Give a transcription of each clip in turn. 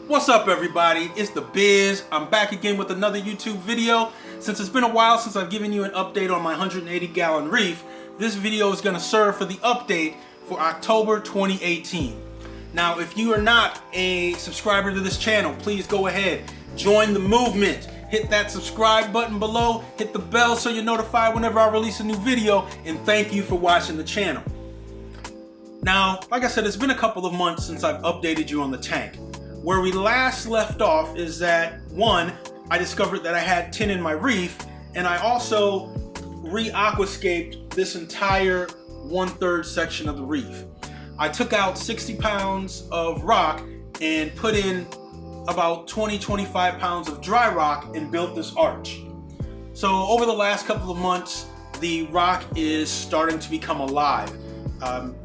What's up, everybody? It's the Biz. I'm back again with another YouTube video. Since it's been a while since I've given you an update on my 180-gallon reef, this video is going to serve for the update for October 2018. Now, if you are not a subscriber to this channel, please go ahead, join the movement. Hit that subscribe button below, hit the bell so you're notified whenever I release a new video, and thank you for watching the channel. Now, like I said, it's been a couple of months since I've updated you on the tank. Where we last left off is that, one, I discovered that I had tin in my reef, and I also re-aquascaped this entire 1/3 section of the reef. I took out 60 pounds of rock and put in about 20-25 pounds of dry rock and built this arch. So over the last couple of months, the rock is starting to become alive.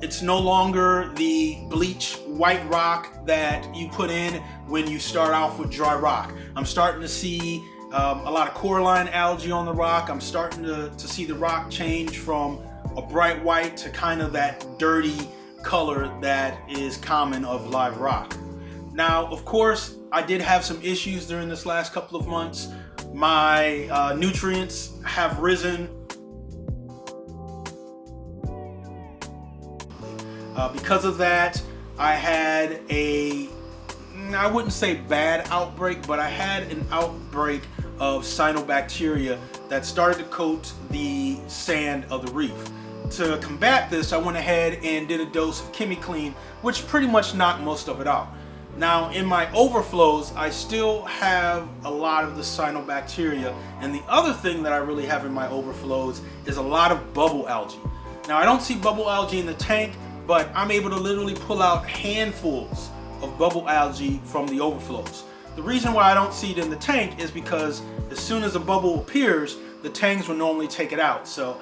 It's no longer the bleach white rock that you put in when you start off with dry rock. I'm starting to see a lot of coralline algae on the rock. I'm starting to see the rock change from a bright white to kind of that dirty color that is common of live rock. Now, of course, I did have some issues during this last couple of months. My nutrients have risen. Because of that, I had I wouldn't say bad outbreak, but I had an outbreak of cyanobacteria that started to coat the sand of the reef. To combat this, I went ahead and did a dose of ChemiClean, which pretty much knocked most of it out. Now, in my overflows, I still have a lot of the cyanobacteria, and the other thing that I really have in my overflows is a lot of bubble algae. Now, I don't see bubble algae in the tank, but I'm able to literally pull out handfuls of bubble algae from the overflows. The reason why I don't see it in the tank is because as soon as a bubble appears, the tanks will normally take it out. So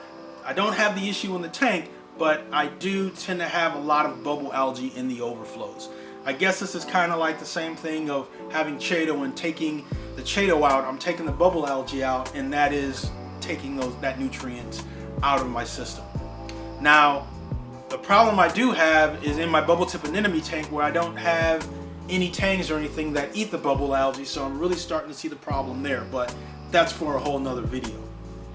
I don't have the issue in the tank, but I do tend to have a lot of bubble algae in the overflows. I guess this is kind of like the same thing of having Chaeto and taking the Chaeto out. I'm taking the bubble algae out, and that is taking that nutrient out of my system. Now, the problem I do have is in my bubble tip anemone tank, where I don't have any tangs or anything that eat the bubble algae, so I'm really starting to see the problem there, but that's for a whole nother video.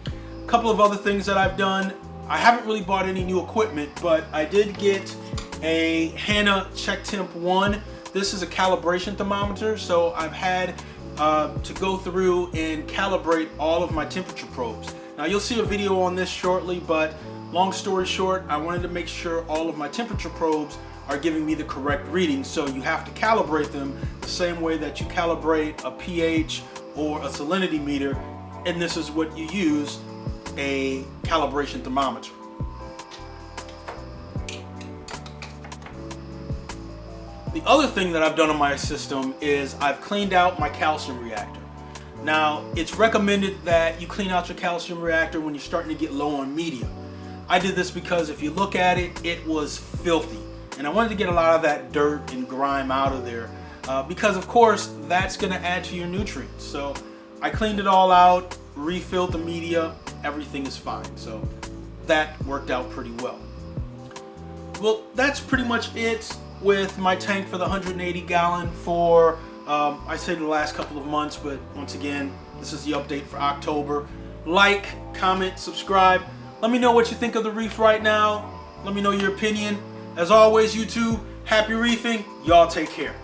A couple of other things that I've done. I haven't really bought any new equipment, but I did get a Hanna Check Temp 1. This is a calibration thermometer, so I've had to go through and calibrate all of my temperature probes. Now, you'll see a video on this shortly, but long story short, I wanted to make sure all of my temperature probes are giving me the correct reading. So you have to calibrate them the same way that you calibrate a pH or a salinity meter, and this is what you use, a calibration thermometer. The other thing that I've done on my system is I've cleaned out my calcium reactor. Now, it's recommended that you clean out your calcium reactor when you're starting to get low on media. I did this because if you look at it, it was filthy. And I wanted to get a lot of that dirt and grime out of there because, of course, that's going to add to your nutrients. So I cleaned it all out, refilled the media, everything is fine. So that worked out pretty well. Well, that's pretty much it with my tank for the 180-gallon for, I say the last couple of months, but once again, this is the update for October. Like, comment, subscribe. Let me know what you think of the reef right now. Let me know your opinion. As always, YouTube, happy reefing. Y'all take care.